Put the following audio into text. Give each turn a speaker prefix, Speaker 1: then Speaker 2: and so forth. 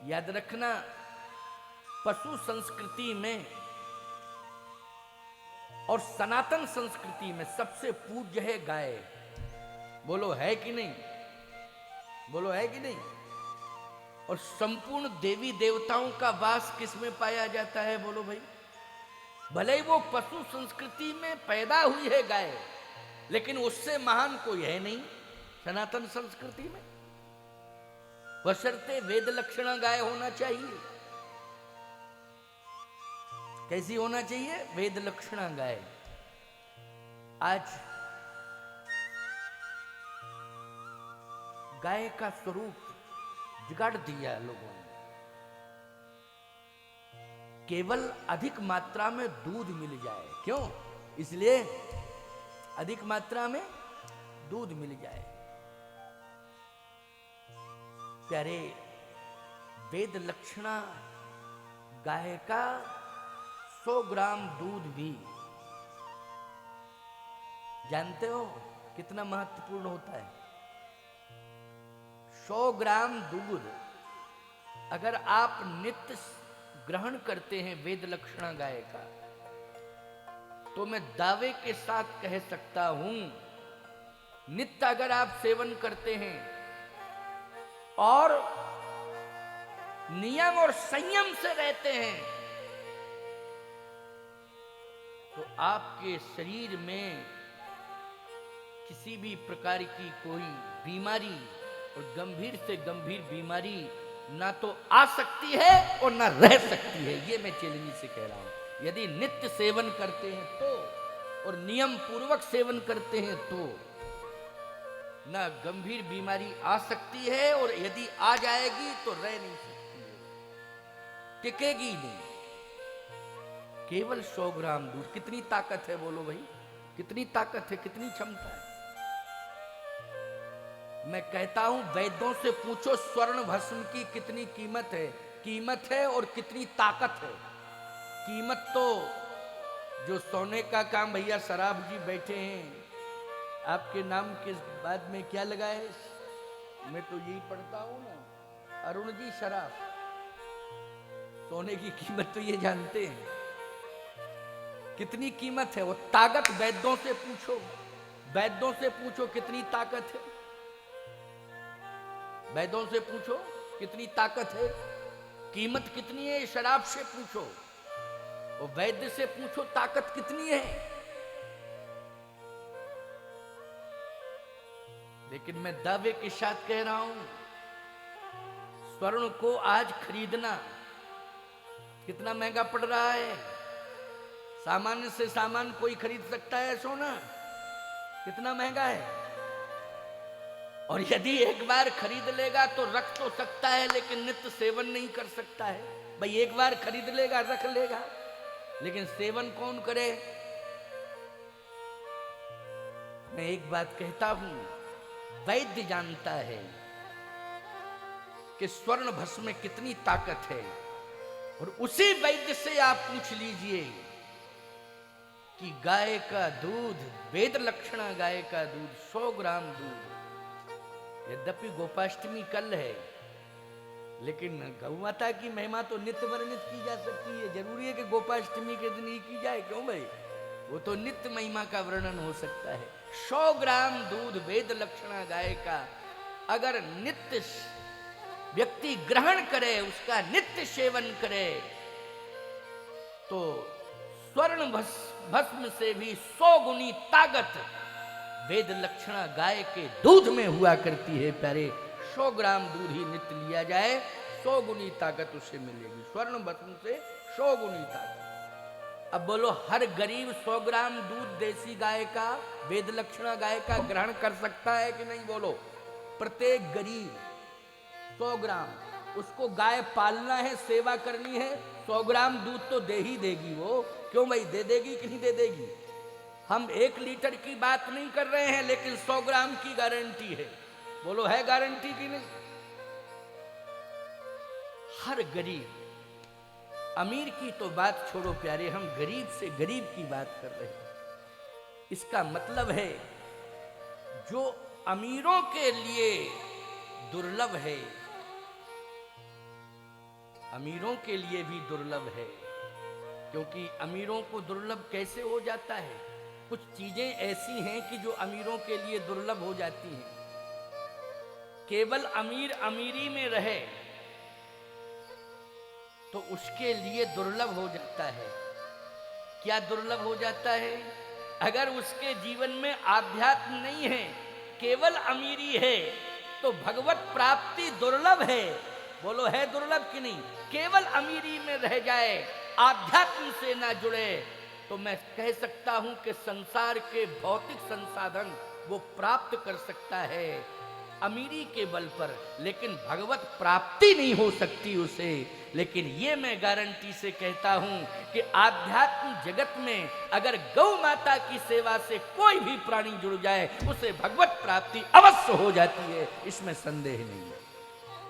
Speaker 1: याद रखना, पशु संस्कृति में और सनातन संस्कृति में सबसे पूज्य है गाय। बोलो है कि नहीं? बोलो है कि नहीं? और संपूर्ण देवी देवताओं का वास किस में पाया जाता है? बोलो भाई। भले ही वो पशु संस्कृति में पैदा हुई है गाय, लेकिन उससे महान कोई है नहीं सनातन संस्कृति में। बशर्ते वेद लक्षणा गाय होना चाहिए। कैसी होना चाहिए? वेद लक्षणा गाय। आज गाय का स्वरूप बिगाड़ दिया लोगों ने। केवल अधिक मात्रा में दूध मिल जाए, क्यों? इसलिए अधिक मात्रा में दूध मिल जाए। प्यारे, वेद लक्षणा गाय का 100 ग्राम दूध भी जानते हो कितना महत्वपूर्ण होता है? 100 ग्राम दूध अगर आप नित्य ग्रहण करते हैं वेद लक्षणा गाय का, तो मैं दावे के साथ कह सकता हूं, नित्य अगर आप सेवन करते हैं और नियम और संयम से रहते हैं, तो आपके शरीर में किसी भी प्रकार की कोई बीमारी, और गंभीर से गंभीर बीमारी ना तो आ सकती है और ना रह सकती है। ये मैं चैलेंज से कह रहा हूं। यदि नित्य सेवन करते हैं तो, और नियम पूर्वक सेवन करते हैं तो ना गंभीर बीमारी आ सकती है, और यदि आ जाएगी तो रह नहीं सकती है, टिकेगी नहीं। केवल 100 ग्राम दूध, कितनी ताकत है? बोलो भाई, कितनी ताकत है, कितनी क्षमता है? मैं कहता हूं, वैद्यों से पूछो स्वर्ण भस्म की कितनी कीमत है। कीमत है और कितनी ताकत है। कीमत तो जो सोने का काम, भैया शराब जी बैठे हैं, आपके नाम के बाद में क्या लगा है? मैं तो यही पढ़ता हूं ना, अरुण जी शराब। सोने की कीमत तो ये जानते हैं कितनी कीमत है। वो ताकत वैद्यों से पूछो, वैद्यों से पूछो कितनी ताकत है। वैद्यों से पूछो कितनी ताकत है, कीमत कितनी है। शराब से पूछो और वैद्य से पूछो ताकत कितनी है। लेकिन मैं दावे के साथ कह रहा हूं, स्वर्ण को आज खरीदना कितना महंगा पड़ रहा है। सामान्य से सामान कोई खरीद सकता है सोना? कितना महंगा है। और यदि एक बार खरीद लेगा तो रख तो सकता है, लेकिन नित्य सेवन नहीं कर सकता है। भाई एक बार खरीद लेगा, रख लेगा, लेकिन सेवन कौन करे? मैं एक बात कहता हूं, वैद्य जानता है कि स्वर्ण भस्म में कितनी ताकत है, और उसी वैद्य से आप पूछ लीजिए कि गाय का दूध, वेद लक्षणा गाय का दूध 100 ग्राम दूध, यद्यपि गोपाष्टमी कल है, लेकिन गौ माता की महिमा तो नित्य वर्णित की जा सकती है। जरूरी है कि गोपाष्टमी के दिन ही की जाए? क्यों भाई, वो तो नित्य महिमा का वर्णन हो सकता है। 100 ग्राम दूध वेद लक्षणा गाय का अगर नित्य व्यक्ति ग्रहण करे, उसका नित्य सेवन करे, तो स्वर्ण भस्म से भी 100 गुनी ताकत वेद लक्षणा गाय के दूध में हुआ करती है। प्यारे, 100 ग्राम दूध ही नित्य लिया जाए, 100 गुनी ताकत उससे मिलेगी। स्वर्ण भस्म से 100 गुनी ताकत। अब बोलो, हर गरीब 100 ग्राम दूध देसी गाय का, वेद लक्षणा गाय का ग्रहण कर सकता है कि नहीं? बोलो, प्रत्येक गरीब 100 ग्राम, उसको गाय पालना है, सेवा करनी है, 100 ग्राम दूध तो दे ही देगी वो। क्यों भाई, दे देगी कि नहीं दे देगी? हम 1 लीटर की बात नहीं कर रहे हैं, लेकिन 100 ग्राम की गारंटी है। बोलो, है गारंटी की नहीं? हर गरीब, अमीर की तो बात छोड़ो प्यारे, हम गरीब से गरीब की बात कर रहे हैं। इसका मतलब है जो अमीरों के लिए दुर्लभ है, अमीरों के लिए भी दुर्लभ है, क्योंकि अमीरों को दुर्लभ कैसे हो जाता है? कुछ चीजें ऐसी हैं कि जो अमीरों के लिए दुर्लभ हो जाती हैं। केवल अमीर अमीरी में रहे तो उसके लिए दुर्लभ हो जाता है। क्या दुर्लभ हो जाता है? अगर उसके जीवन में आध्यात्म नहीं है, केवल अमीरी है, तो भगवत प्राप्ति दुर्लभ है। बोलो, है दुर्लभ कि नहीं? केवल अमीरी में रह जाए, आध्यात्म से ना जुड़े, तो मैं कह सकता हूं कि संसार के भौतिक संसाधन वो प्राप्त कर सकता है अमीरी के बल पर, लेकिन भगवत प्राप्ति नहीं हो सकती उसे। लेकिन ये मैं गारंटी से कहता हूं कि आध्यात्म जगत में अगर गौ माता की सेवा से कोई भी प्राणी जुड़ जाए, उसे भगवत प्राप्ति अवश्य हो जाती है, इसमें संदेह नहीं है।